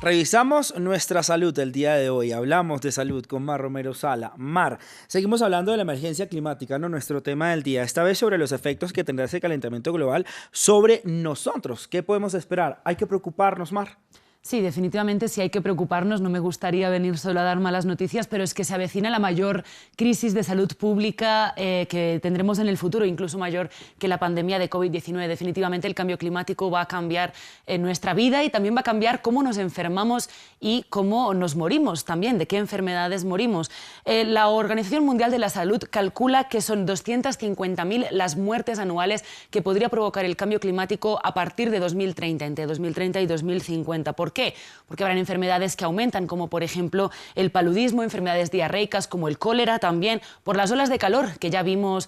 Revisamos nuestra salud el día de hoy. Hablamos de salud con Mar Romero Sala. Mar, seguimos hablando de la emergencia climática, ¿no? Nuestro tema del día. Esta vez sobre los efectos que tendrá ese calentamiento global sobre nosotros. ¿Qué podemos esperar? ¿Hay que preocuparnos, Mar? Sí, definitivamente sí hay que preocuparnos. No me gustaría venir solo a dar malas noticias, pero es que se avecina la mayor crisis de salud pública que tendremos en el futuro, incluso mayor que la pandemia de COVID-19. Definitivamente el cambio climático va a cambiar nuestra vida y también va a cambiar cómo nos enfermamos y cómo nos morimos también, de qué enfermedades morimos. La Organización Mundial de la Salud calcula que son 250.000 las muertes anuales que podría provocar el cambio climático a partir de 2030, entre 2030 y 2050. ¿Por qué? Porque habrán enfermedades que aumentan, como por ejemplo el paludismo, enfermedades diarreicas como el cólera, también por las olas de calor, que ya vimos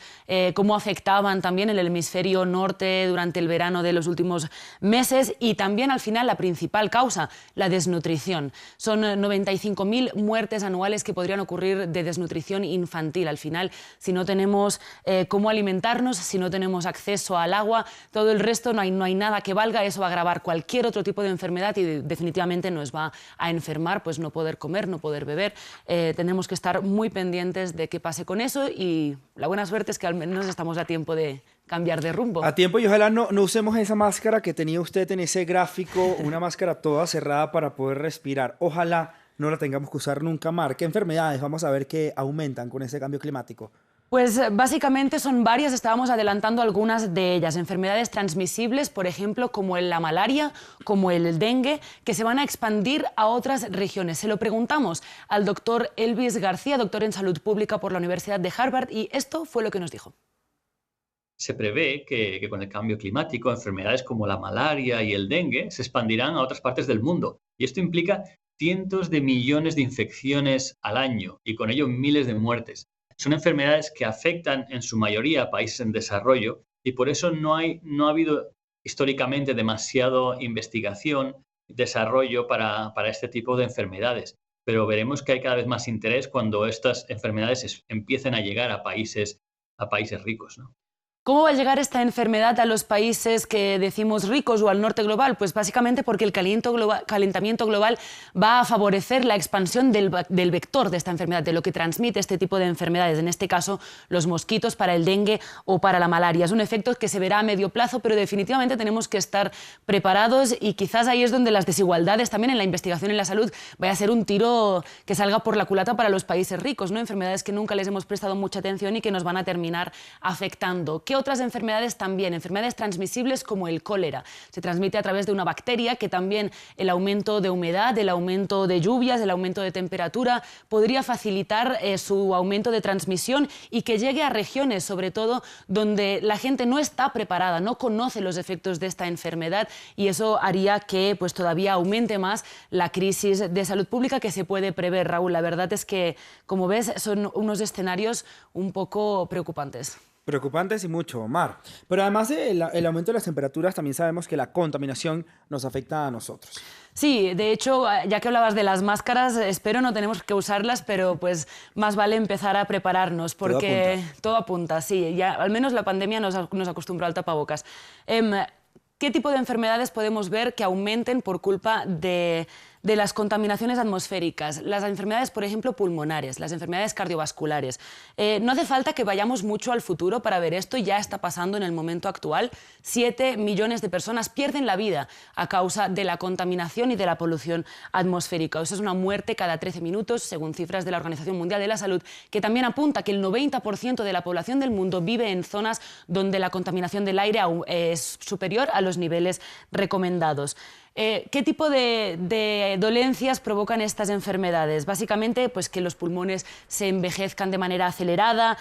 cómo afectaban también el hemisferio norte durante el verano de los últimos meses, y también al final la principal causa, la desnutrición. Son 95.000 muertes anuales que podrían ocurrir de desnutrición infantil. Al final, si no tenemos cómo alimentarnos, si no tenemos acceso al agua, todo el resto no hay nada que valga. Eso va a agravar cualquier otro tipo de enfermedad y definitivamente nos va a enfermar, pues no poder comer, no poder beber. Tenemos que estar muy pendientes de qué pase con eso, y la buena suerte es que al menos estamos a tiempo de cambiar de rumbo. A tiempo, y ojalá no usemos esa máscara que tenía usted en ese gráfico, una máscara toda cerrada para poder respirar. Ojalá no la tengamos que usar nunca, Mar. ¿Qué enfermedades vamos a ver que aumentan con ese cambio climático? Pues básicamente son varias, estábamos adelantando algunas de ellas. Enfermedades transmisibles, por ejemplo, como la malaria, como el dengue, que se van a expandir a otras regiones. Se lo preguntamos al doctor Elvis García, doctor en salud pública por la Universidad de Harvard, y esto fue lo que nos dijo. Se prevé que con el cambio climático, enfermedades como la malaria y el dengue se expandirán a otras partes del mundo. Y esto implica cientos de millones de infecciones al año y con ello miles de muertes. Son enfermedades que afectan en su mayoría a países en desarrollo, y por eso no ha habido históricamente demasiado investigación, desarrollo para este tipo de enfermedades. Pero veremos que hay cada vez más interés cuando estas enfermedades empiecen a llegar a países ricos, ¿no? ¿Cómo va a llegar esta enfermedad a los países que decimos ricos o al norte global? Pues básicamente porque el calentamiento global va a favorecer la expansión del vector de esta enfermedad, de lo que transmite este tipo de enfermedades, en este caso los mosquitos para el dengue o para la malaria. Es un efecto que se verá a medio plazo, pero definitivamente tenemos que estar preparados, y quizás ahí es donde las desigualdades también en la investigación en la salud vaya a ser un tiro que salga por la culata para los países ricos, ¿no? Enfermedades que nunca les hemos prestado mucha atención y que nos van a terminar afectando. ¿Qué otras enfermedades también? Enfermedades transmisibles como el cólera. Se transmite a través de una bacteria que también el aumento de humedad, el aumento de lluvias, el aumento de temperatura podría facilitar su aumento de transmisión y que llegue a regiones, sobre todo, donde la gente no está preparada, no conoce los efectos de esta enfermedad, y eso haría que pues, todavía aumente más la crisis de salud pública que se puede prever, Raúl. La verdad es que, como ves, son unos escenarios un poco preocupantes. Preocupantes y mucho, Mar. Pero además del aumento de las temperaturas, también sabemos que la contaminación nos afecta a nosotros. Sí, de hecho, ya que hablabas de las máscaras, espero no tenemos que usarlas, pero pues más vale empezar a prepararnos, porque todo apunta, sí, ya al menos la pandemia nos acostumbró al tapabocas. ¿Qué tipo de enfermedades podemos ver que aumenten por culpa de las contaminaciones atmosféricas? Las enfermedades, por ejemplo, pulmonares, las enfermedades cardiovasculares. No hace falta que vayamos mucho al futuro para ver esto, ya está pasando en el momento actual. 7 millones de personas pierden la vida a causa de la contaminación y de la polución atmosférica. Eso es una muerte cada 13 minutos, según cifras de la Organización Mundial de la Salud, que también apunta que el 90% de la población del mundo vive en zonas donde la contaminación del aire es superior a los niveles recomendados. ¿Qué tipo de dolencias provocan estas enfermedades? Básicamente, pues que los pulmones se envejezcan de manera acelerada,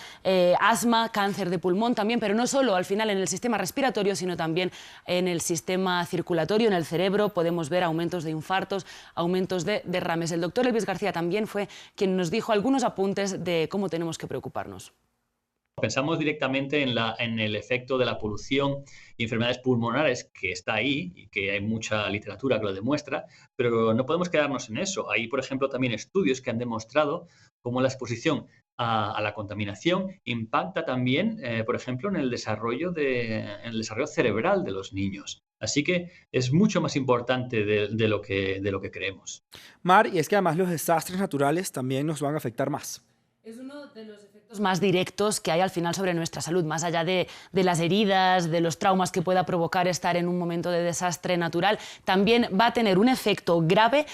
asma, cáncer de pulmón también, pero no solo al final en el sistema respiratorio, sino también en el sistema circulatorio, en el cerebro. Podemos ver aumentos de infartos, aumentos de derrames. El doctor Elvis García también fue quien nos dijo algunos apuntes de cómo tenemos que preocuparnos. Pensamos directamente en el efecto de la polución y enfermedades pulmonares, que está ahí y que hay mucha literatura que lo demuestra, pero no podemos quedarnos en eso. Hay, por ejemplo, también estudios que han demostrado cómo la exposición a la contaminación impacta también, por ejemplo, en el desarrollo cerebral de los niños. Así que es mucho más importante de lo que creemos. Mar, y es que además los desastres naturales también nos van a afectar más. Es uno de los efectos más directos que hay al final sobre nuestra salud, más allá de las heridas, de los traumas que pueda provocar estar en un momento de desastre natural, también va a tener un efecto grave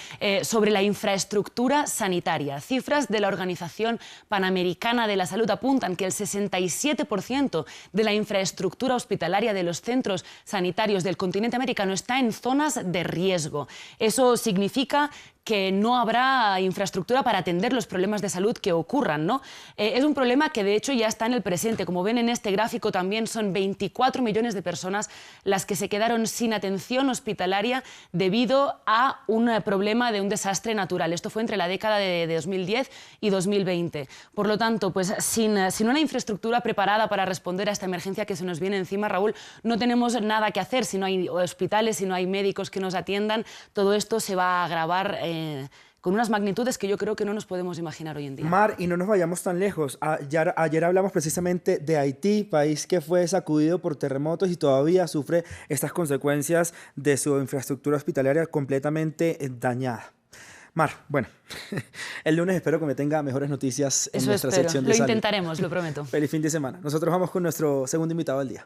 sobre la infraestructura sanitaria. Cifras de la Organización Panamericana de la Salud apuntan que el 67% de la infraestructura hospitalaria de los centros sanitarios del continente americano está en zonas de riesgo. Eso significa que no habrá infraestructura para atender los problemas de salud que ocurran, ¿no? Es un problema que de hecho ya está en el presente. Como ven en este gráfico también son 24 millones de personas las que se quedaron sin atención hospitalaria debido a un problema de un desastre natural. Esto fue entre la década de 2010 y 2020. Por lo tanto, pues sin una infraestructura preparada para responder a esta emergencia que se nos viene encima, Raúl, no tenemos nada que hacer. Si no hay hospitales, si no hay médicos que nos atiendan, todo esto se va a agravar con unas magnitudes que yo creo que no nos podemos imaginar hoy en día. Mar, y no nos vayamos tan lejos. Ayer hablamos precisamente de Haití, país que fue sacudido por terremotos y todavía sufre estas consecuencias de su infraestructura hospitalaria completamente dañada. Mar, bueno, el lunes espero que me tenga mejores noticias en nuestra sección de salud. Lo intentaremos, lo prometo. Feliz fin de semana. Nosotros vamos con nuestro segundo invitado del día.